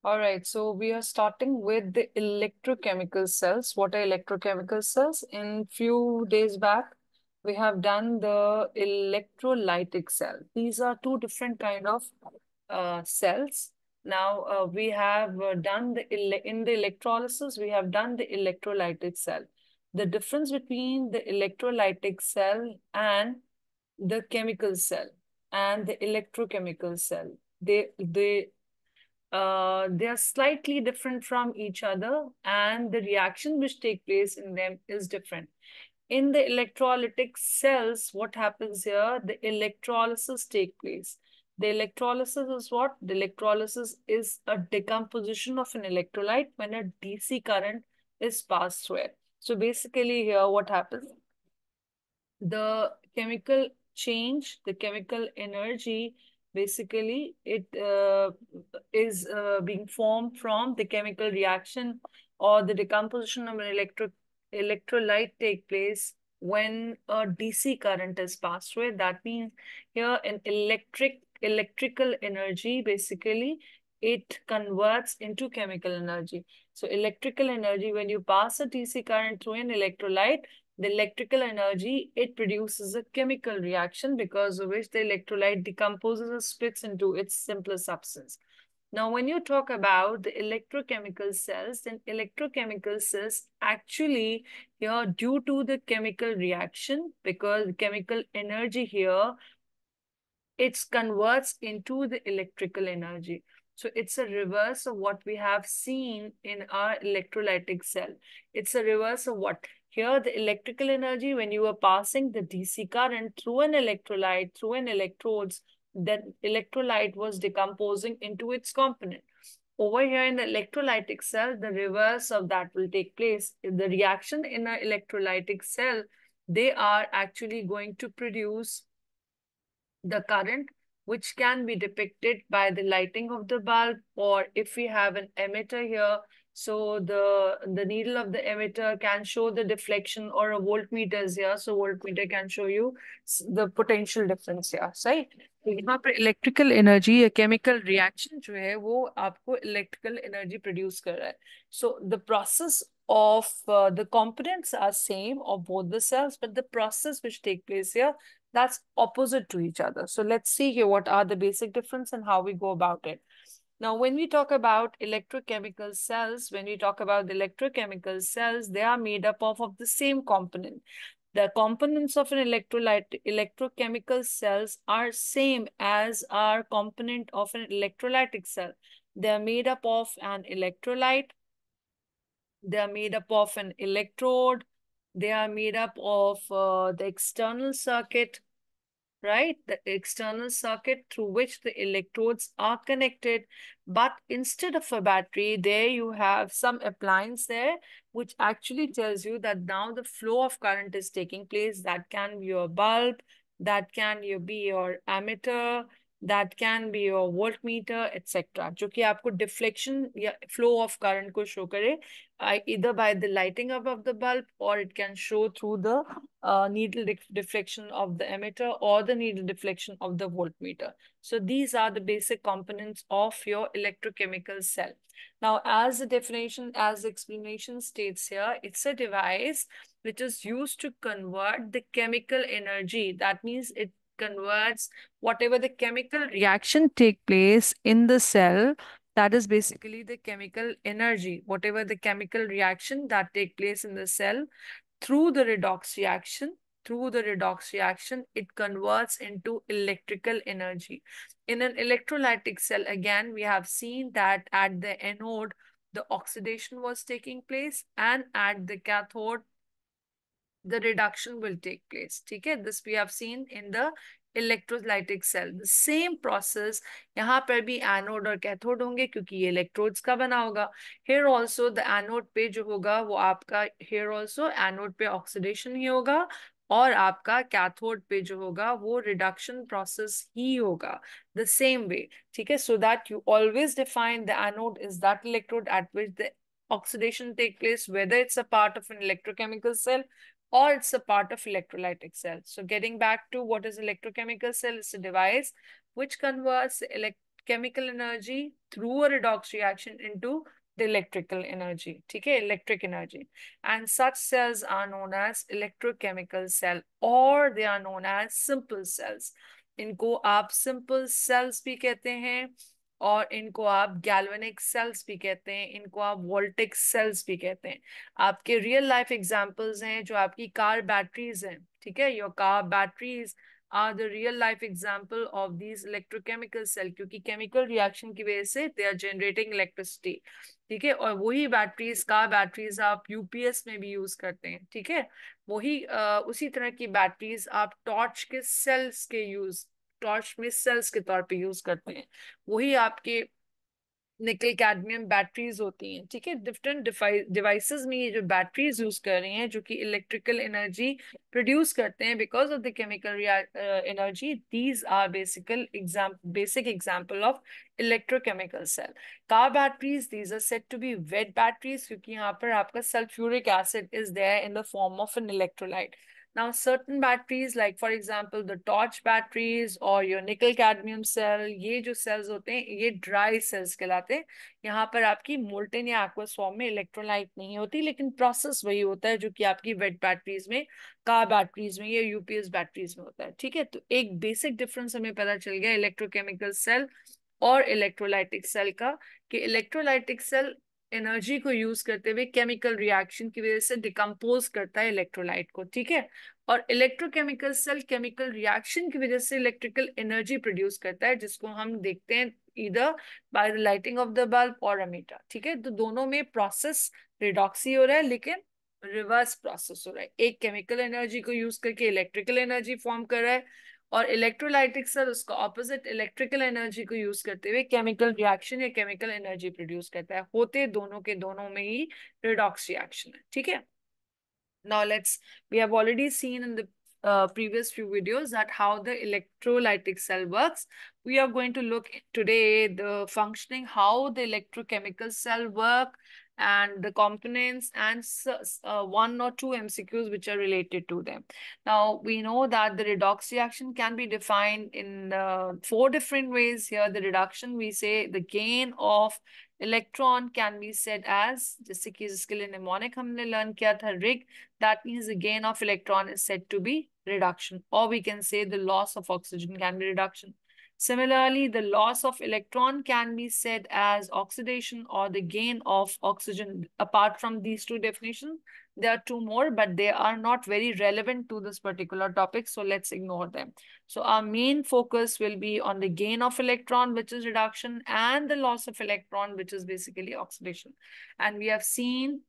All right, so we are starting with the electrochemical cells. What are electrochemical cells? In few days back, we have done the electrolytic cell. These are two different kind of cells. Now we have done in the electrolysis, we have done the electrolytic cell. The difference between the electrolytic cell and the chemical cell and the electrochemical cell, they are slightly different from each other, and the reaction which take place in them is different. In the electrolytic cells, what happens here? The electrolysis take place. The electrolysis is what? The electrolysis is a decomposition of an electrolyte when a DC current is passed through it. So basically here what happens? The chemical change, the chemical energy, basically it is being formed from the chemical reaction or the decomposition of an electrolyte take place when a DC current is passed through it. That means here an electrical energy, basically it converts into chemical energy. So electrical energy, when you pass a DC current through an electrolyte, the electrical energy, it produces a chemical reaction because of which the electrolyte decomposes or splits into its simpler substance. Now, when you talk about the electrochemical cells, then electrochemical cells actually here due to the chemical reaction, because chemical energy here, it converts into the electrical energy. So it's a reverse of what we have seen in our electrolytic cell. It's a reverse of what? Here, the electrical energy, when you are passing the DC current through an electrolyte, through an electrodes, that electrolyte was decomposing into its component. Over here in the electrolytic cell, the reverse of that will take place. In the reaction in an electrolytic cell, they are actually going to produce the current, which can be depicted by the lighting of the bulb, or if we have an emitter here, so the needle of the emitter can show the deflection, or a voltmeter is here, so voltmeter can show you the potential difference here, right? तो यहाँ पर electrical energy या chemical reaction जो है वो आपको electrical energy produce कर रहा है. So the process of the components are same of both the cells, but the process which take place here, that's opposite to each other. So let's see here what are the basic difference and how we go about it. Now, when we talk about electrochemical cells, they are made up of the same component. The components of an electrochemical cells are same as our component of an electrolytic cell. They are made up of an electrolyte. They are made up of an electrode. They are made up of the external circuit, right? The external circuit through which the electrodes are connected. But instead of a battery, there you have some appliance there, which actually tells you that now the flow of current is taking place. That can be your bulb, that can be your ammeter, that can be your voltmeter, etc. जो कि आपको deflection या flow of current को show करे, either by the lighting up of the bulb, or it can show through the needle deflection of the emitter or the needle deflection of the voltmeter. So these are the basic components of your electrochemical cell. Now, as the definition, as the explanation states here, it's a device which is used to convert the chemical energy. That means it converts whatever the chemical reaction take place in the cell. That is basically the chemical energy. Whatever the chemical reaction that take place in the cell, through the redox reaction, it converts into electrical energy. In an electrolytic cell, again, we have seen that at the anode, the oxidation was taking place, and at the cathode, the reduction will take place. Okay, this we have seen in the electrolytic cell. The same process यहाँ पर भी anode और cathode होंगे, क्योंकि ये electrodes का बना होगा. Here also the एनोड पे जो होगा वो आपका, here also एनोड पे ऑक्सीडेशन ही होगा, और आपका कैथोड पे जो होगा वो रिडक्शन प्रोसेस ही होगा. The same way. ठीक है, so that you always define the anode is that electrode at which the oxidation take place, whether it's a part of an electrochemical cell or it's a part of electrolytic cell. So getting back to what is electrochemical cell, it's a device which converts chemical energy through a redox reaction into the electrical energy. ठीक है, electric energy. And such cells are known as electrochemical cell or they are known as simple cells. इनको आप simple cells भी कहते हैं और इनको आप गैल्वेनिक सेल्स भी कहते हैं, इनको आप वोल्टिक सेल्स भी कहते हैं. आपके रियल लाइफ एग्जांपल्स हैं जो आपकी कार बैटरीज हैं. ठीक है, your car batteries are the real life example of these electrochemical cell, क्योंकि chemical reaction की वजह से they are generating electricity. ठीक है, और वही बैटरीज कार बैटरीज आप यूपीएस में भी यूज करते हैं. ठीक है, वही उसी तरह की बैटरीज आप टॉर्च में सेल्स के तौर पे यूज करते हैं. वही आपके निकल कैडमियम बैटरीज होती हैं. ठीक है, डिफरेंट डिवाइसेस में ये जो बैटरीज यूज कर रही हैं जो कि इलेक्ट्रिकल एनर्जी प्रोड्यूस करते हैं because of the chemical energy, these are basic example of electrochemical cell. Car batteries, these are said to be wet batteries क्योंकि यहाँ पर आपका sulphuric acid is there in the form of an electrolyte. Now, certain batteries, like for example, the torch batteries or your nickel cadmium cell, ये जो cells होते हैं ये dry cells कहलाते हैं. यहाँ पर आपकी molten या aqueous form में electrolyte नहीं होती, लेकिन process वही होता है जो कि आपकी wet batteries में, car batteries में या यूपीएस batteries में होता है. ठीक है, तो एक basic difference हमें पता चल गया electrochemical cell और इलेक्ट्रोलाइटिक सेल का, कि इलेक्ट्रोलाइटिक सेल एनर्जी को यूज करते हुए केमिकल रिएक्शन की वजह से डिकम्पोज करता है इलेक्ट्रोलाइट को. ठीक है, और इलेक्ट्रोकेमिकल सेल केमिकल रिएक्शन की वजह से इलेक्ट्रिकल एनर्जी प्रोड्यूस करता है जिसको हम देखते हैं इधर by the lighting of the bulb और अमीटर. ठीक है, तो दोनों में प्रोसेस रिडॉक्सी हो रहा है लेकिन रिवर्स प्रोसेस हो रहा है. एक केमिकल एनर्जी को यूज करके इलेक्ट्रिकल एनर्जी फॉर्म कर रहा है और इलेक्ट्रोलाइटिक सेल उसका ऑपोजिट इलेक्ट्रिकल एनर्जी को यूज करते हुए केमिकल रिएक्शन या केमिकल एनर्जी प्रोड्यूस करता है. होते दोनों के दोनों में ही रिडॉक्स रिएक्शन है. ठीक है, now we have already seen in the previous few videos that how the electrolytic cell works. We are going to look today the functioning, how the electrochemical cell work and the components and one or two MCQs which are related to them. Now, we know that the redox reaction can be defined in 4 different ways. Here, the reduction, we say the gain of electron can be said as, जैसे कि जिसके लिए mnemonic हमने learn किया था, rig, that means the gain of electron is said to be reduction, or we can say the loss of oxygen can be reduction. Similarly, the loss of electron can be said as oxidation or the gain of oxygen. Apart from these two definitions, there are 2 more, but they are not very relevant to this particular topic, so let's ignore them. So our main focus will be on the gain of electron, which is reduction, and the loss of electron, which is basically oxidation. And we have seen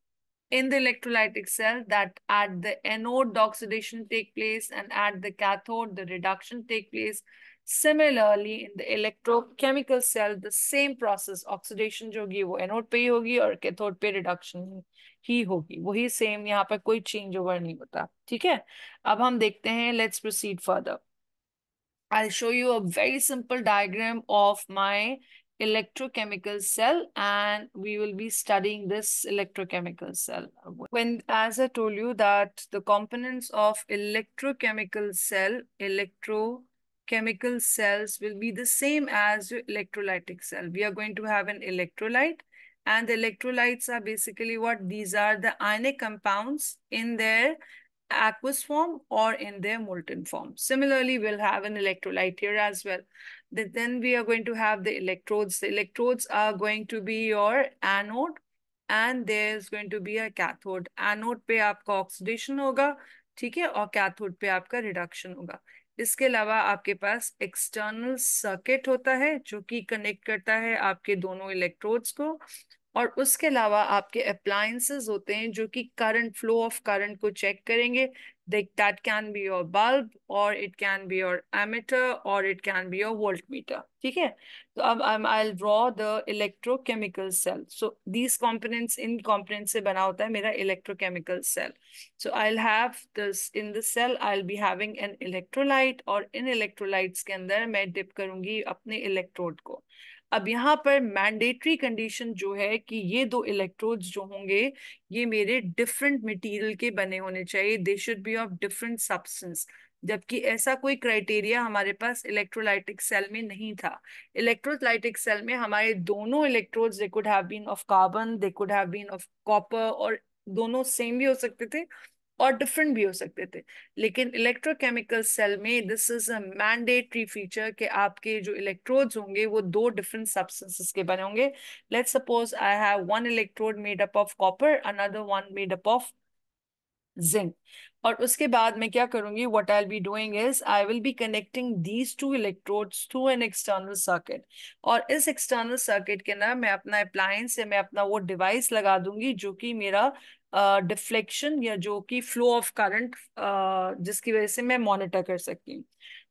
in the electrolytic cell that at the anode the oxidation take place and at the cathode the reduction take place. Similarly, in the electrochemical cell, the same process, oxidation जो होगी वो anode पे ही होगी और cathode पे reduction ही होगी. वही same, यहाँ पर कोई change over नहीं होता. ठीक है, अब हम देखते हैं, let's proceed further. I'll show you a very simple diagram of my electrochemical cell and we will be studying this electrochemical cell. As I told you that the components of electrochemical cells will be the same as your electrolytic cell. We are going to have an electrolyte and the electrolytes are basically what? These are the ionic compounds in their aqueous form or in their molten form. Similarly, we'll have an electrolyte here as well. Then we are going to have the electrodes. The electrodes are going to be your anode and there's going to be a cathode. Anode पे आपका oxidation होगा, ठीक है, और cathode पे आपका reduction होगा. इसके अलावा आपके पास external circuit होता है जो कि connect करता है आपके दोनों electrodes को, और उसके अलावा आपके अप्लायंसेस होते हैं जो कि करंट, फ्लो ऑफ करंट को चेक करेंगे. That can be your bulb और it can be your ammeter और it can be your voltmeter. ठीक है, तो अब I will draw the electrochemical cell. So these components, इन कंपोनेंट्स से बना होता है मेरा electrochemical cell. So I will have this in the cell, I will be having an electrolyte और इन इलेक्ट्रोलाइट्स के अंदर मैं डिप करूंगी अपने इलेक्ट्रोड को. अब यहाँ पर मैंडेटरी कंडीशन जो है कि ये 2 इलेक्ट्रोड्स जो होंगे ये मेरे डिफरेंट मटेरियल के बने होने चाहिए. They should be of different substance. जबकि ऐसा कोई क्राइटेरिया हमारे पास इलेक्ट्रोलाइटिक सेल में नहीं था। इलेक्ट्रोलाइटिक सेल में हमारे दोनों electrodes, they could have been of carbon, they could have been of copper, और दोनों सेम भी हो सकते थे और डिफरेंट भी हो सकते थे। लेकिन इलेक्ट्रोकेमिकल सेल में this is a mandatory feature कि आपके जो इलेक्ट्रोड्स होंगे वो दो डिफरेंट सब्सटेंसेस के बने होंगे। Let's suppose I have one electrode made up of copper, another one made up of zinc. और उसके बाद मैं क्या करूंगी, what I will be doing is I will be connecting these two electrodes through an external circuit. और इस external circuit के अंदर मैं अपना अप्लायंस या मैं अपना वो डिवाइस लगा दूंगी जो कि मेरा डिफ्लेक्शन या जो कि फ्लो ऑफ करंट जिसकी वजह से मैं मॉनिटर कर सकती हूँ।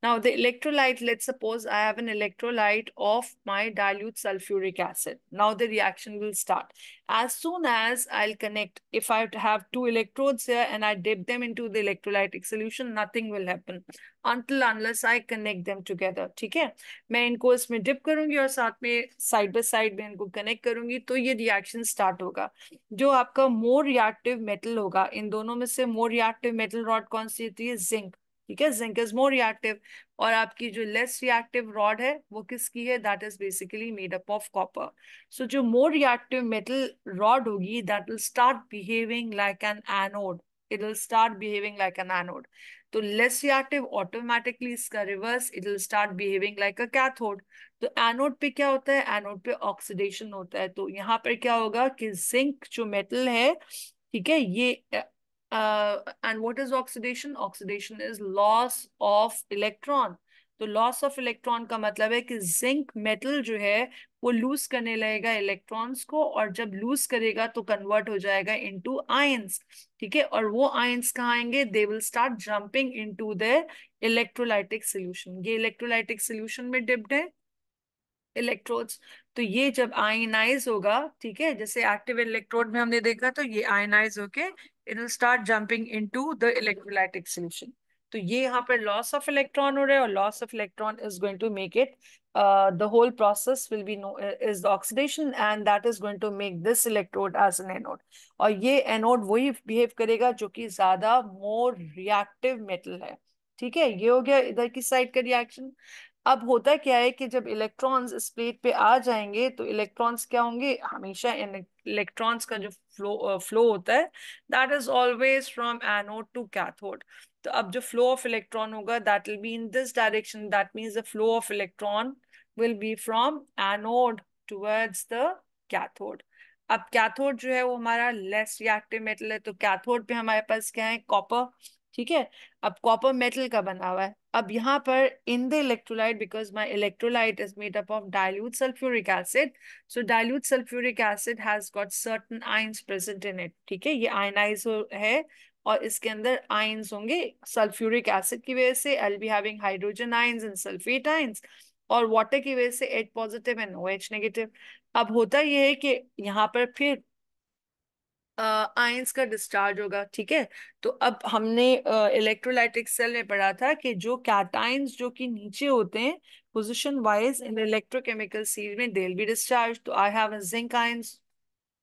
Now the electrolyte, let's suppose I have an electrolyte of my dilute sulfuric acid. Now the reaction will start. As soon as I'll connect, if I have two electrodes here and I dip them into the electrolytic solution, nothing will happen until unless I connect them together. ठीक है, मैं इनको इसमें dip करूंगी और साथ में side by side में इनको कनेक्ट करूंगी तो ये रिएक्शन स्टार्ट होगा। जो आपका मोर रिएक्टिव मेटल होगा, इन दोनों में से मोर रिएक्टिव मेटल रॉड कौन सी होती है, जिंक। ठीक है, जिंक इज मोर रिएक्टिव। और आपकी जो लेस रिएक्टिव रॉड है वो किसकी है, that is basically made up of copper. So जो मोर रिएक्टिव मेटल रॉड होगी that will start behaving like an anode, it will start behaving like an anode. तो लेस रिएक्टिव ऑटोमेटिकली इसका reverse, it will start behaving like a cathode. तो anode पे क्या होता है, anode पे oxidation होता है। तो यहाँ पर क्या होगा कि जिंक जो मेटल है, ठीक है, ये and what is oxidation? Oxidation is loss of electron. तो लॉस ऑफ इलेक्ट्रॉन का मतलब है कि जिंक मेटल जो है वो लूज करने लगेगा इलेक्ट्रॉन्स को, और जब लूज करेगा तो कन्वर्ट हो जाएगा इनटू आयंस। ठीक है, और वो आयंस कहाँ आएंगे, they will start jumping into the electrolytic solution. ये इलेक्ट्रोलाइटिक सोल्यूशन में डिप्ड है इलेक्ट्रोड्स। तो ये जब आयनाइज होगा, ठीक है, जैसे एक्टिव इलेक्ट्रोड में हमने देखा, तो ये आयनाइज होके it will start jumping into the electrolytic solution. तो ये यहाँ पर लॉस ऑफ इलेक्ट्रॉन हो रहा है, और loss of electron is going to make it the whole process will be is the oxidation, and that is going to make this electrode as an anode। और ये एनोड वही behave करेगा जो कि ज्यादा मोर रिएक्टिव मेटल है। ठीक है, ये हो गया इधर की साइड का रिएक्शन। अब होता क्या है कि जब इलेक्ट्रॉन्स इस प्लेट पे आ जाएंगे तो इलेक्ट्रॉन्स क्या होंगे, हमेशा इन इलेक्ट्रॉन्स का जो फ्लो होता है that is always from anode to cathode. तो अब जो फ्लो ऑफ इलेक्ट्रॉन होगा that will be in this direction, that means the flow of electron will be from anode towards the cathode. अब cathode जो है वो हमारा लेस रिएक्टिव मेटल है, तो कैथोड पे हमारे पास क्या है, कॉपर। ठीक है, अब कॉपर मेटल का बना हुआ है। अब यहाँ पर in the electrolyte, because my electrolyte is made up of dilute sulphuric acid, so dilute sulphuric acid has got certain ions present in it. ठीक है, ये आयनाइज है और इसके अंदर आयंस होंगे सल्फ्यूरिक एसिड की वजह से, आई will be having hydrogen ions and sulphate ions, और वाटर की वजह से H positive and OH negative. अब होता यह है कि यहाँ पर फिर आयंस का डिस्चार्ज होगा। ठीक है, तो अब हमने इलेक्ट्रोलाइटिक सेल में पढ़ा था कि जो कैटाइंस जो कि नीचे होते हैं पोजीशन वाइज इन इलेक्ट्रोकेमिकल सीरीज में, दे विल बी डिस्चार्ज। तो I have a zinc ions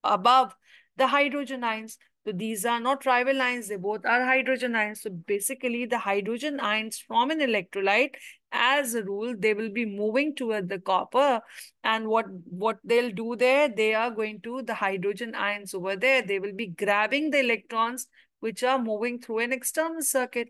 above the hydrogen ions. So these are not rival ions, they both are hydrogen ions. So basically the hydrogen ions from an electrolyte, as a rule, they will be moving toward the copper. And what they'll do there, they are going to, the hydrogen ions over there, they will be grabbing the electrons which are moving through an external circuit.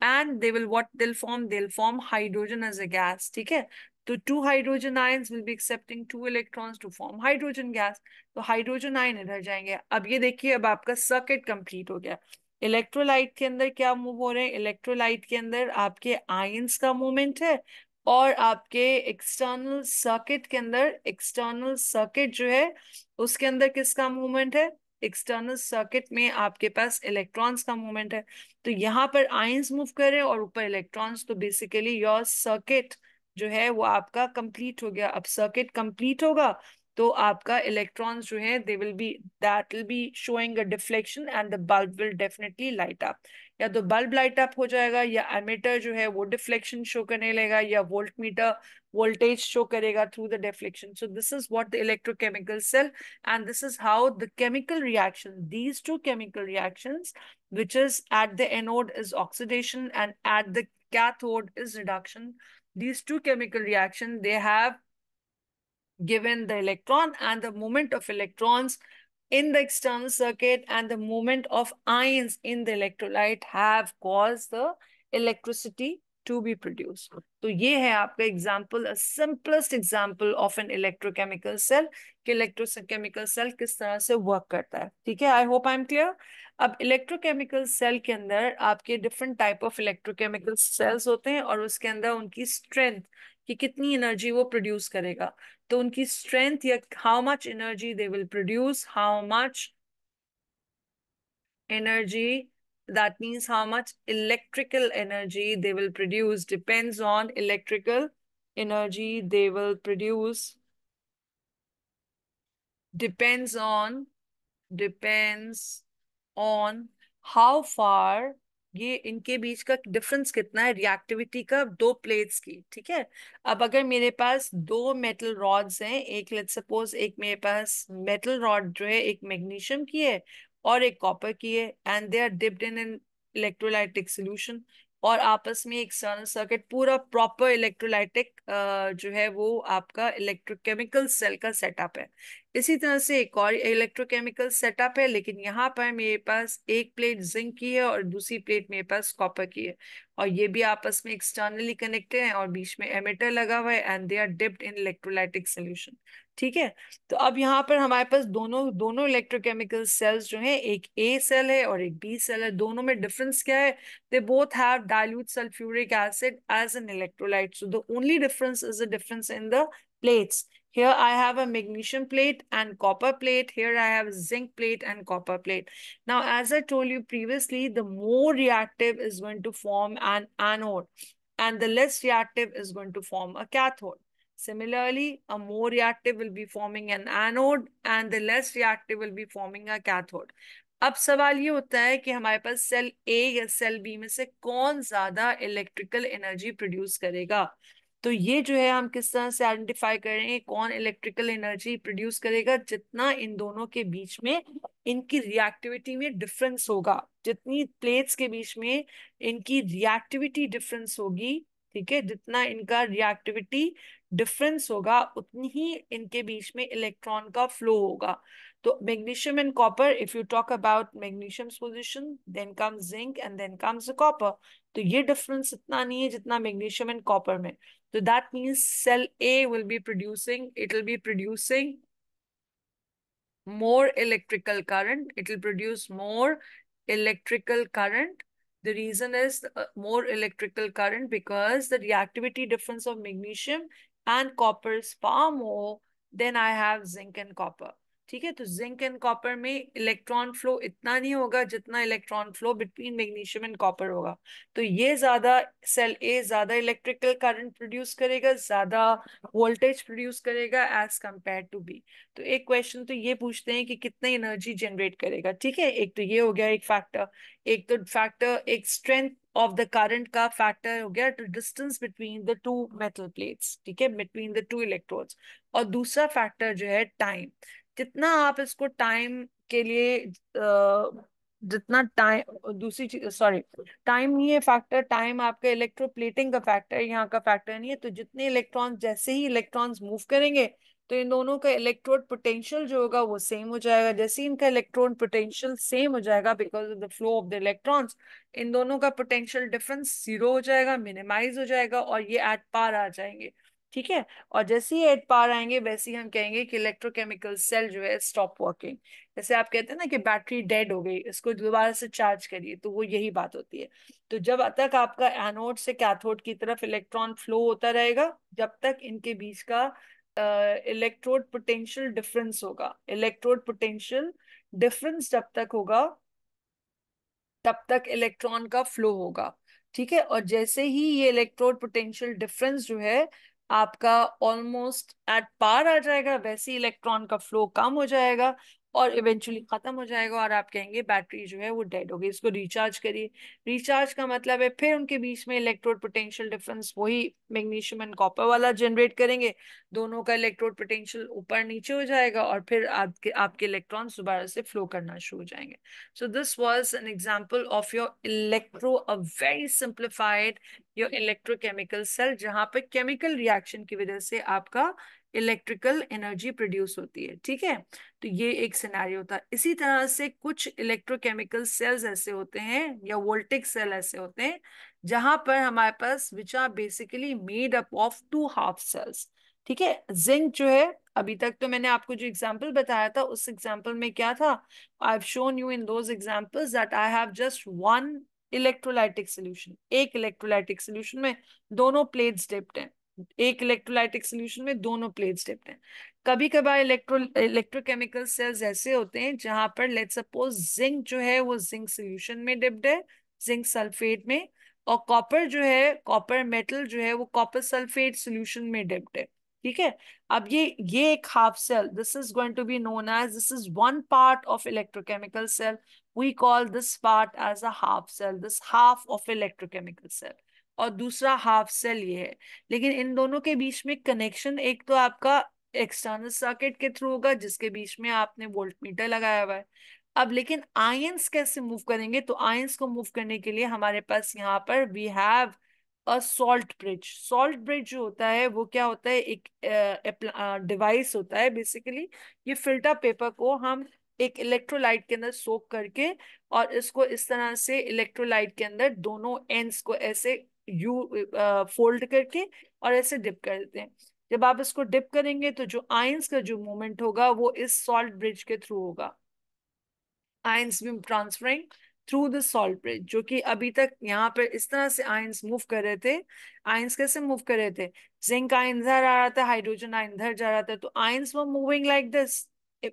And they will, what they'll form hydrogen as a gas. ठीक है, तो two hydrogen ions will be accepting two electrons to form hydrogen gas. तो hydrogen ion इधर जाएंगे। अब ये देखिए, अब आपका सर्किट कंप्लीट हो गया। इलेक्ट्रोलाइट के अंदर क्या मूव हो रहे हैं, इलेक्ट्रोलाइट के अंदर आपके आयंस का मूवमेंट है, और आपके एक्सटर्नल सर्किट के अंदर, एक्सटर्नल सर्किट जो है उसके अंदर किसका मूवमेंट है, एक्सटर्नल सर्किट में आपके पास इलेक्ट्रॉन्स का मूवमेंट है। तो यहाँ पर आयंस मूव कर रहे हैं और ऊपर इलेक्ट्रॉन्स। तो बेसिकली योर सर्किट जो है वो आपका कंप्लीट हो गया। अब सर्किट कंप्लीट होगा तो आपका इलेक्ट्रॉन्स जो है they will be, that will be showing a deflection and the bulb will definitely light up. या तो बल्ब लाइट अप हो जाएगा, या एमिटर जो है वो डिफ्लेक्शन शो करने लगेगा, या वोल्ट मीटर वोल्टेज शो करेगा through the deflection. So this is what the electrochemical cell, and this is how the chemical reaction, these two chemical reactions, which is at the anode is oxidation and at the cathode is reduction. These two chemical reaction, they have given the electron, and the movement of electrons in the external circuit and the movement of ions in the electrolyte have caused the electricity to be produced. तो ये है आपका example, simplest example of an electrochemical cell कि electrochemical cell किस तरह से work करता है. ठीक है, I hope I am clear. अब इलेक्ट्रोकेमिकल सेल के अंदर आपके different type of electrochemical cells होते हैं और उसके अंदर उनकी स्ट्रेंथ कि कितनी एनर्जी वो प्रोड्यूस करेगा. तो उनकी स्ट्रेंथ या how much energy they will produce, how much energy, that means how much electrical energy they will produce, depends on electrical energy they will produce, depends on how far, ये इनके बीच का difference कितना है reactivity का दो plates की. ठीक है, अब अगर मेरे पास दो मेटल रॉड्स हैं, एक लेट्स सपोज एक मेरे पास मेटल रॉड जो है एक मैग्नीशियम की है और एक कॉपर की है, and they are dipped in an electrolytic solution, और आपस में एक्सटर्नल सर्किट पूरा प्रॉपर इलेक्ट्रोलाइटिक जो है वो आपका इलेक्ट्रोकेमिकल सेल का सेटअप है. इसी तरह से एक और इलेक्ट्रोकेमिकल सेटअप है, लेकिन यहाँ पर मेरे पास एक प्लेट जिंक की है और दूसरी प्लेट मेरे पास कॉपर की है, और ये भी आपस में एक्सटर्नली कनेक्टेड है और बीच में एमिटर लगा हुआ है, and they are dipped in electrolytic solution. ठीक है, तो अब यहाँ पर हमारे पास दोनों दोनों इलेक्ट्रोकेमिकल सेल्स जो हैं, एक ए सेल है और एक बी सेल है. दोनों में डिफरेंस क्या है? they both have dilute sulfuric acid as an electrolyte. So the only difference is the difference in the plates. Here I have a magnesium plate and copper plate. Here I have a zinc plate and copper plate. Now, as I told you previously, the more reactive is going to form an anode and the less reactive is going to form a cathode. Similarly, a more reactive will be forming an anode and the less reactive will be forming a cathode. अब सवाल ये होता है कि हमारे पास cell ए या cell B में से कौन ज्यादा इलेक्ट्रिकल एनर्जी प्रोड्यूस करेगा. तो ये जो है हम किस तरह से आइडेंटिफाई करेंगे कौन इलेक्ट्रिकल एनर्जी प्रोड्यूस करेगा? जितना इन दोनों के बीच में इनकी रिएक्टिविटी में डिफरेंस होगा, जितनी प्लेट्स के बीच में इनकी रिएक्टिविटी डिफरेंस होगी. ठीक है, जितना इनका रिएक्टिविटी डिफरेंस होगा उतनी ही इनके बीच में इलेक्ट्रॉन का फ्लो होगा. तो magnesium and copper, if you talk about magnesium's position, then comes zinc and then comes the copper. तो ये difference इतना नहीं है जितना magnesium and copper में. So that means cell A will be producing, it will be producing more electrical current. It will produce more electrical current. The reason is more electrical current because the reactivity difference of magnesium and copper is far more than I have zinc and copper. ठीक है, तो zinc and copper में electron flow इतना नहीं होगा जितना electron flow between magnesium and copper होगा. तो ये ज्यादा सेल ए ज्यादा इलेक्ट्रिकल करंट प्रोड्यूस करेगा, ज्यादा वोल्टेज प्रोड्यूस करेगा एज कंपेयर टू बी. तो एक क्वेश्चन तो ये पूछते हैं कि कितना एनर्जी जनरेट करेगा. ठीक है, एक तो ये हो गया एक फैक्टर. एक तो फैक्टर एक स्ट्रेंथ ऑफ द करंट का फैक्टर हो गया two distance between the two metal plates. ठीक है, बिटवीन द टू इलेक्ट्रोड्स. और दूसरा फैक्टर जो है टाइम. जितना आप इसको टाइम के लिए जितना टाइम, दूसरी चीज सॉरी टाइम नहीं है फैक्टर, टाइम आपका इलेक्ट्रोप्लेटिंग का फैक्टर है, यहाँ का फैक्टर नहीं है. तो जितने इलेक्ट्रॉन जैसे ही इलेक्ट्रॉन्स मूव करेंगे तो इन दोनों का इलेक्ट्रोड पोटेंशियल जो होगा वो सेम हो जाएगा. जैसे ही इनका इलेक्ट्रॉन पोटेंशियल सेम हो जाएगा because of the flow of the electrons, इन दोनों का पोटेंशियल डिफरेंस जीरो हो जाएगा, मिनिमाइज हो जाएगा और ये एट पार आ जाएंगे. ठीक है, और जैसे ही एट पार आएंगे वैसे ही हम कहेंगे कि इलेक्ट्रोकेमिकल सेल जो है स्टॉप वर्किंग. जैसे आप कहते हैं ना कि बैटरी डेड हो गई, इसको दोबारा से चार्ज करिए, तो वो यही बात होती है. तो जब तक आपका एनोड से कैथोड की तरफ इलेक्ट्रॉन फ्लो होता रहेगा, जब तक इनके बीच का इलेक्ट्रोड पोटेंशियल डिफरेंस होगा, इलेक्ट्रोड पोटेंशियल डिफरेंस जब तक होगा तब तक इलेक्ट्रॉन का फ्लो होगा. ठीक है, और जैसे ही ये इलेक्ट्रोड पोटेंशियल डिफरेंस जो है आपका ऑलमोस्ट एट पार आ जाएगा, वैसे ही इलेक्ट्रॉन का फ्लो कम हो जाएगा और इवेंचुअली खत्म हो जाएगा और आप कहेंगे बैटरी जो है वो डेड हो गई, इसको रिचार्ज करिए. रिचार्ज का मतलब है फिर उनके बीच में इलेक्ट्रोड पोटेंशियल डिफरेंस वही मैग्नीशियम एंड कॉपर वाला जनरेट करेंगे, दोनों का इलेक्ट्रोड पोटेंशियल ऊपर नीचे हो जाएगा और फिर आपके इलेक्ट्रॉन्स दोबारा से फ्लो करना शुरू हो जाएंगे. So this was an example of your a very simplified your electrochemical cell, जहां पर केमिकल रिएक्शन की वजह से आपका इलेक्ट्रिकल एनर्जी प्रोड्यूस होती है, ठीक है। तो ये एक सिनेरियो था। इसी तरह से कुछ इलेक्ट्रोकेमिकल सेल्स ऐसे होते हैं या वोल्टिक सेल ऐसे होते हैं जहां पर हमारे पास which are basically made up of two half cells, ठीक है। जिंक जो है, अभी तक तो मैंने आपको जो एग्जांपल बताया था उस एग्जांपल में क्या था, I have shown you in those examples that I have just one electrolytic solution. एक इलेक्ट्रोलाइटिक सोल्यूशन में दोनों प्लेट्स डिप्ड हैं, एक इलेक्ट्रोलाइटिक सोल्यूशन में दोनों प्लेट्स डिप्ड हैं। कभी कभार इलेक्ट्रोकेमिकल सेल्स ऐसे होते हैं जहां पर लेट्स सपोज जिंक जो है वो जिंक सोल्यूशन में डिप्ड है, जिंक सल्फेट में, और कॉपर जो है, कॉपर मेटल जो है वो कॉपर सल्फेट सोल्यूशन में डिप्ड है, ठीक है। अब ये एक half cell, this is going to be known as, this is one part of electrochemical cell, we call this part as a half cell, this half of electrochemical cell. और दूसरा half cell ये है। लेकिन इन दोनों के बीच में connection एक तो आपका एक्सटर्नल सर्किट के थ्रू होगा जिसके बीच में आपने वोल्टमीटर लगाया हुआ है। अब लेकिन आयंस कैसे मूव करेंगे, तो आयंस को मूव करने के लिए हमारे पास यहाँ पर we have a salt bridge. Salt bridge जो होता है वो क्या होता है, एक डिवाइस होता है बेसिकली। ये फिल्टर पेपर को हम एक इलेक्ट्रोलाइट के अंदर सोक करके और इसको इस तरह से इलेक्ट्रोलाइट के अंदर दोनों एंड्स को ऐसे यू फोल्ड करके और ऐसे डिप कर देते हैं। जब आप इसको डिप करेंगे तो जो आयंस का जो मूवमेंट होगा वो इस सॉल्ट ब्रिज के थ्रू होगा, ions beam transferring through the salt bridge, जो कि अभी तक यहाँ पर इस तरह से आयंस मूव कर रहे थे। आयंस कैसे मूव कर रहे थे, जिंक आयन इधर आ रहा था, हाइड्रोजन आयन इधर जा रहा था, तो ions were moving like this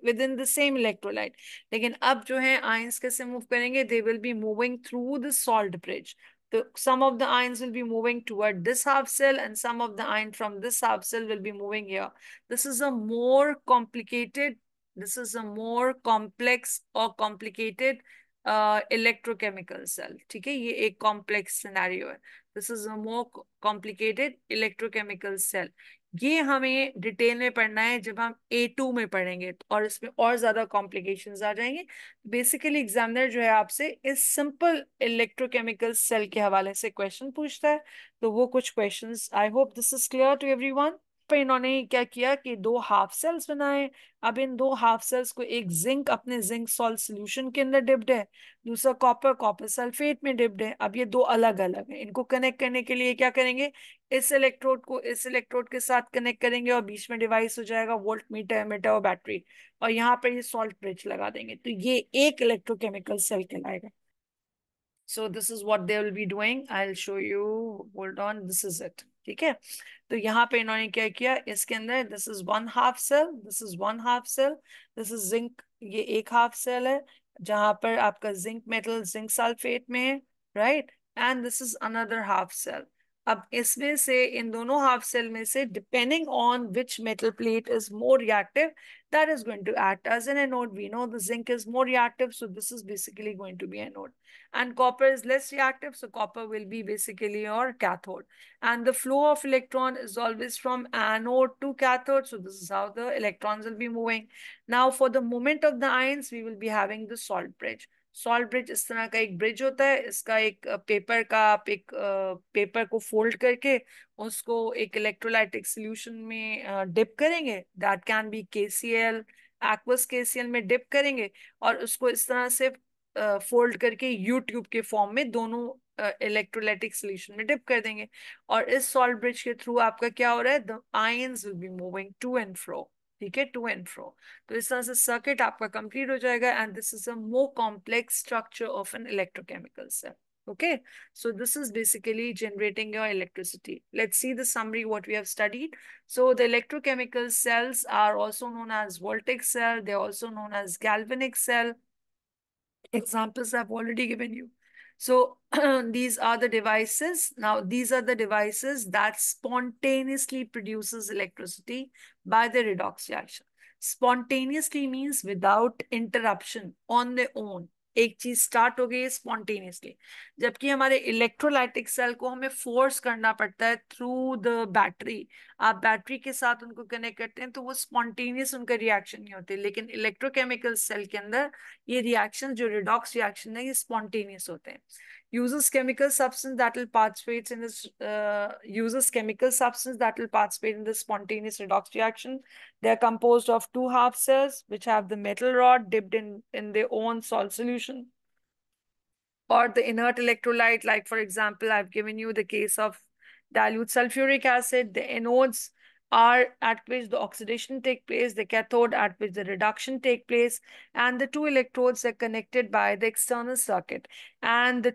with in the same electrolyte. लेकिन अब जो है आयंस कैसे मूव करेंगे, they will be moving through the salt bridge. So some of the ions will be moving toward this half cell and some of the ion from this half cell will be moving here. This is a more complicated, this is a more complex or complicated electrochemical cell, ठीक है। ये एक complex scenario है। This is a more complicated electrochemical cell। ये हमें detail में पढ़ना है जब हम A2 में पढ़ेंगे, और इसमें और ज्यादा कॉम्प्लिकेशंस आ जाएंगे। बेसिकली एग्जामिनर जो है आपसे इस सिंपल इलेक्ट्रोकेमिकल सेल के हवाले से क्वेश्चन पूछता है। तो वो कुछ questions, I hope this is clear to everyone. पर इन्होंने क्या किया कि दो हाफ सेल्स बनाए। अब इन दो हाफ सेल्स को, एक जिंक अपने जिंक सॉल्ट सोल्यूशन के अंदर डिप्ड है, दूसरा कॉपर कॉपर सल्फेट में डिप्ड है। अब ये दो अलग अलग है, इनको कनेक्ट करने के लिए क्या करेंगे, इस इलेक्ट्रोड को इस इलेक्ट्रोड के साथ कनेक्ट करेंगे और बीच में डिवाइस हो जाएगा वोल्ट मीटर, एमीटर और बैटरी, और यहाँ पर ये सॉल्ट ब्रिज लगा देंगे, तो ये एक इलेक्ट्रोकेमिकल सेल कहलाएगा। सो this is what they will be doing, I will show you, hold on, this is it, ठीक है। तो यहाँ पे इन्होंने क्या किया, इसके अंदर this is one half cell, this is one half cell, this is zinc, ये एक हाफ सेल है जहां पर आपका जिंक मेटल जिंक सल्फेट में है, right, and this is another half cell. अब इसमें से, इन दोनों हाफ सेल में से, depending on which metal plate is more reactive, that is going to act as an anode. We know the zinc is more reactive, so this is basically going to be anode. And copper is less reactive, so copper will be basically your cathode. And the flow of electron is always from anode to cathode, so this is how the electrons will be moving. Now for the movement of the ions, we will be having the salt bridge. Salt bridge इस तरह का एक bridge होता है, इसका एक paper का, आप एक पेपर को फोल्ड करके उसको एक इलेक्ट्रोलाइटिक सोल्यूशन में डिप करेंगे, that can B KCl, aqueous KCl में डिप करेंगे, और उसको इस तरह से फोल्ड करके यू ट्यूब के फॉर्म में दोनों इलेक्ट्रोलाइटिक सोल्यूशन में डिप कर देंगे। और इस सॉल्ट ब्रिज के थ्रू आपका क्या हो रहा है, the ions will be moving to and fro, ठीक है, टू एंड फ्रो। तो इस तरह से सर्किट आपका कंप्लीट हो जाएगा, and this is a more complex structure of an electrochemical cell. Okay, so this is basically generating your electricity. Let's see the summary what we have studied. So the electrochemical cells are also known as voltaic cell. They're also known as galvanic cell. Examples I've already given you. So these are the devices. Now these are the devices that spontaneously produces electricity by the redox reaction. Spontaneously means without interruption, on their own. एक चीज start हो गई है spontaneously, जबकि हमारे electrolytic cell को हमें force करना पड़ता है थ्रू द बैटरी। आप बैटरी के साथ उनको कनेक्ट करते हैं तो वो स्पॉन्टेनियस उनका रिएक्शन नहीं होते, लेकिन इलेक्ट्रोकेमिकल सेल के अंदर ये रिएक्शन, जो रिडॉक्स रिएक्शन है, ये स्पॉन्टेनियस होते हैं। uses chemical substance that will participate in this spontaneous redox reaction. They are composed of two half cells which have the metal rod dipped in their own salt solution, or the inert electrolyte. Like for example, I've given you the case of dilute sulfuric acid. The anodes are at which the oxidation take place, the cathode at which the reduction take place, and the two electrodes are connected by the external circuit. And the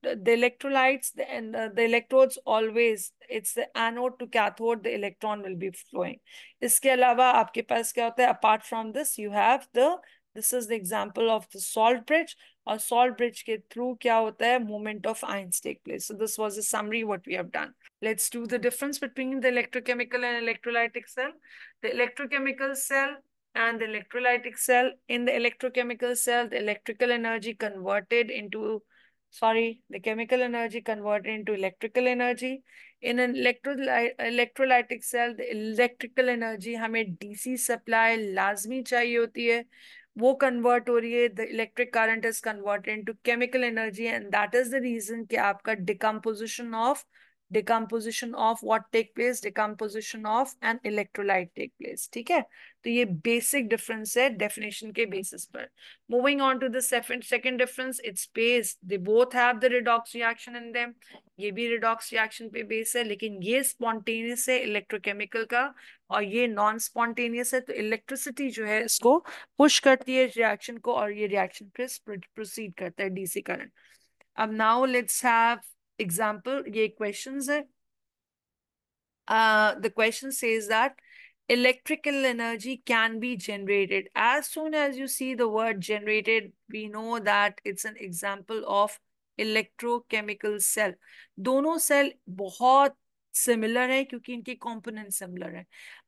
electrolytes and the electrodes, always it's the anode to cathode the electron will be flowing. इसके अलावा आपके पास क्या होता है? Apart from this, you have this is the example of the salt bridge. और salt bridge के through क्या होता है? Movement of ions take place. So this was a summary what we have done. Let's do the difference between the electrochemical and electrolytic cell. The electrochemical cell and the electrolytic cell. In the electrochemical cell, the electrical energy converted into, the chemical energy converted into electrical energy. In an electrolytic cell, the electrical energy हमें DC supply लाजमी चाहिए होती है, वो convert हो रही है. The electric current is converted into chemical energy, and that is the reason कि आपका decomposition of what take place, decomposition of an electrolyte take place. ठीक है, तो ये बेसिक डिफरेंस है डेफिनेशन के बेसिस पर. Moving on to the second difference, it's based, they both have the redox reaction in them. ये भी redox reaction पे बेस है, लेकिन ये स्पॉन्टेनियस है इलेक्ट्रोकेमिकल का, और ये नॉन स्पॉन्टेनियस है. तो इलेक्ट्रिसिटी जो है इसको पुश करती है रिएक्शन को, और ये रिएक्शन फिर प्रोसीड करता है डीसी करंट. अब नाउ लेट्स हैव एग्जांपल. ये क्वेश्चंस है. The question says that electrical energy can be generated. As soon as you see the word generated, we know that it's an example of electrochemical cell. दोनों cell बहुत similar है क्योंकि इनके component similar है.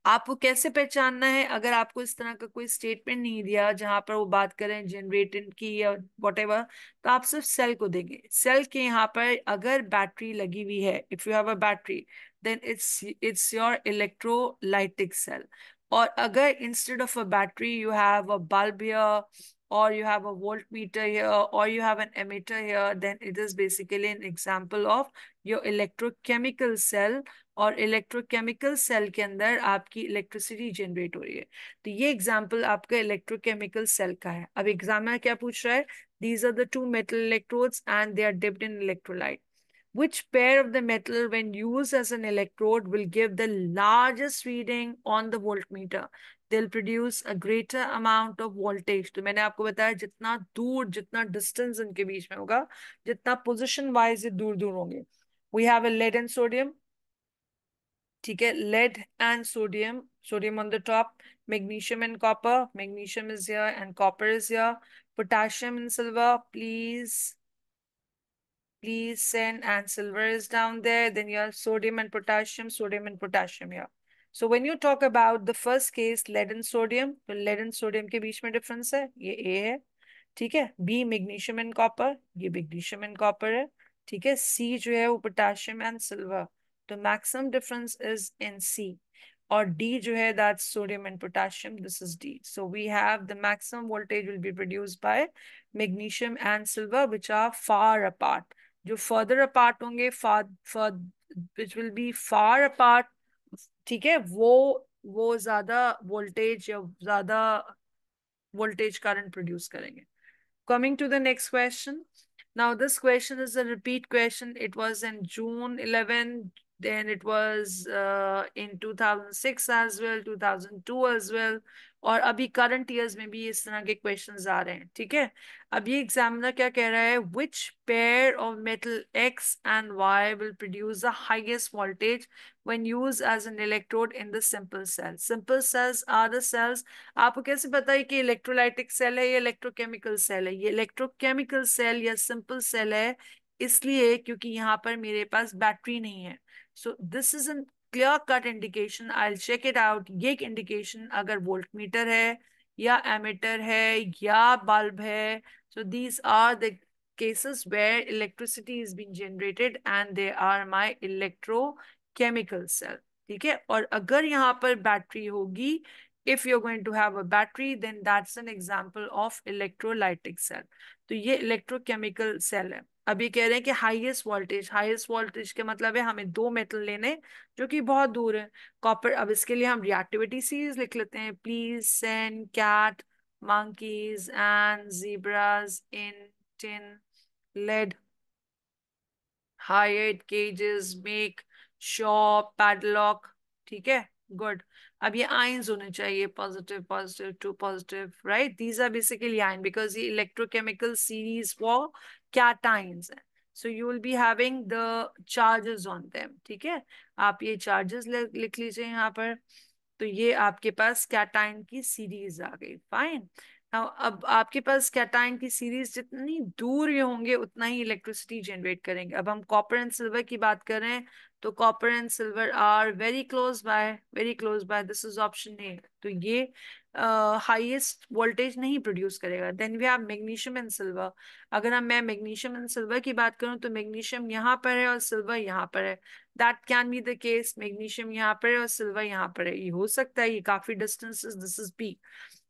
आपको कैसे पहचानना है? अगर आपको इस तरह का कोई स्टेटमेंट नहीं दिया जहां पर वो बात करें जनरेटेड की या व्हाटएवर, तो आप सिर्फ सेल को देंगे. सेल के यहाँ पर अगर बैटरी लगी हुई है, if you have a battery, then it's your electrolytic cell. Or agar instead of a battery you have a bulb here, or you have a voltmeter here, or you have an emitter here, then it is basically an example of your electrochemical cell. और electrochemical cell के अंदर आपकी electricity generate हो रही है. तो ये example आपका इलेक्ट्रोकेमिकल सेल का है. अब एग्जामिनर क्या पूछ रहा है? These are the two metal electrodes and they are dipped in electrolyte. Which pair of the metal when used as an electrode will give the largest reading on the voltmeter? They'll produce a greater amount of voltage. तो मैंने आपको बताया जितना दूर, जितना distance इनके बीच में होगा, जितना position wise ये दूर दूर होंगे. We have a lead and sodium. ठीक है, lead and sodium. Sodium on the top, magnesium and copper. Magnesium is here and copper is here. Potassium and silver, please send, and silver is down there. Then you have sodium and potassium here. So when you talk about the first case, lead and sodium, तो lead and sodium के बीच में difference है, ये A है. ठीक है, B magnesium and copper, ये magnesium and copper है. ठीक है, C जो है वो potassium and silver, तो maximum difference is in C. Or D जो है, that's sodium and potassium, this is D. So we have the maximum voltage will be produced by magnesium and silver, which are far apart. जो further apart होंगे, which will be far apart, ठीक है, वो ज्यादा voltage या ज्यादा voltage current produce करेंगे. Coming to the next question. Now this question is a repeat question. It was in June 11, then it was in 2006 as well, 2002 as well, और अभी current years में भी इस तरह के क्वेश्चंस आ रहे हैं. ठीक है, अब ये एग्जामिनर क्या कह रहा है? which pair of metal X and Y will produce the highest voltage when used as an electrode in the simple cell? Simple cells are the cells. आपको कैसे पता है कि इलेक्ट्रोलाइटिक सेल है या इलेक्ट्रोकेमिकल सेल है? ये इलेक्ट्रोकेमिकल सेल या सिंपल सेल है इसलिए क्योंकि यहाँ पर मेरे पास बैटरी नहीं है. So this is an clear cut indication. I will check it out. ये एक इंडिकेशन अगर वोल्टमीटर है या एमीटर है या बल्ब है, so these are the cases where electricity is being generated and they are my electrochemical cell. ठीक है, और अगर यहाँ पर बैटरी होगी if you're going to have a battery, then that's an example of electrolytic cell. तो ये electrochemical cell है. अभी कह रहे हैं कि हाईएस्ट वोल्टेज के मतलब है हमें दो मेटल लेने जो कि बहुत दूर है. कॉपर. अब इसके लिए हम रिएक्टिविटी सीरीज लिख लेते हैं. Please send cat, monkeys and zebras in tin lead hired cages make shop padlock. ठीक है, गुड. अब ये आयंस होने चाहिए, positive positive two positive, right. These are basically ion because ये इलेक्ट्रोकेमिकल सीरीज फॉर कैटायंस है. So you will be having the charges on them. ठीक है, आप ये चार्जेस लिख लीजिए यहाँ पर. तो ये आपके पास कैटायन की सीरीज आ गई. फाइन. अब आपके पास कैटायन की सीरीज जितनी दूर ये होंगे उतना ही इलेक्ट्रिसिटी जनरेट करेंगे. अब हम कॉपर एंड सिल्वर की बात कर रहे हैं तो copper and silver are very close by, very close by. This is option A. तो ये हाईएस्ट वोल्टेज नहीं प्रोड्यूस करेगा. Then we have magnesium and silver. अगर मैं मैग्नीशियम एंड सिल्वर की बात करूं तो मैग्नीशियम यहाँ पर है और सिल्वर यहाँ पर है. That can be the case. Magnesium यहाँ पर है और सिल्वर यहाँ पर है. ये हो सकता है, ये काफी distance. This is B.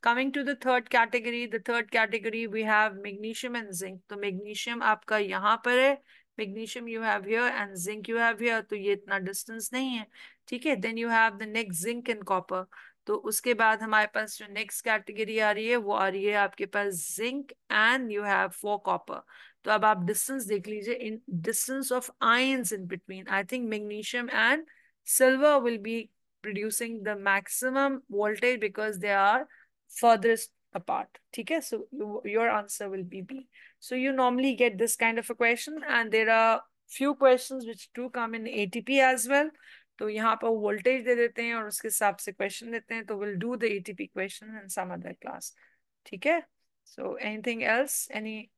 Coming to the third category we have magnesium and zinc. तो magnesium आपका यहाँ पर है, magnesium you have here and zinc you have here. तो ये इतना distance नहीं है. ठीक है. Then you have the next zinc and copper. तो उसके बाद हमारे पास जो next category आ रही है वो आ रही है आपके पास zinc and you have 4 copper. तो अब आप distance देख लीजिए, in distance of ions in between. I think magnesium and silver will be producing the maximum voltage because they are furthest apart. Okay, so your answer will be B. So you normally get this kind of a question and there are few questions which do come in ATP as well. तो यहाँ पर voltage दे देते हैं और उसके हिसाब से question देते हैं. तो we'll do the ATP question in some other class. ठीक है. So anything else? Any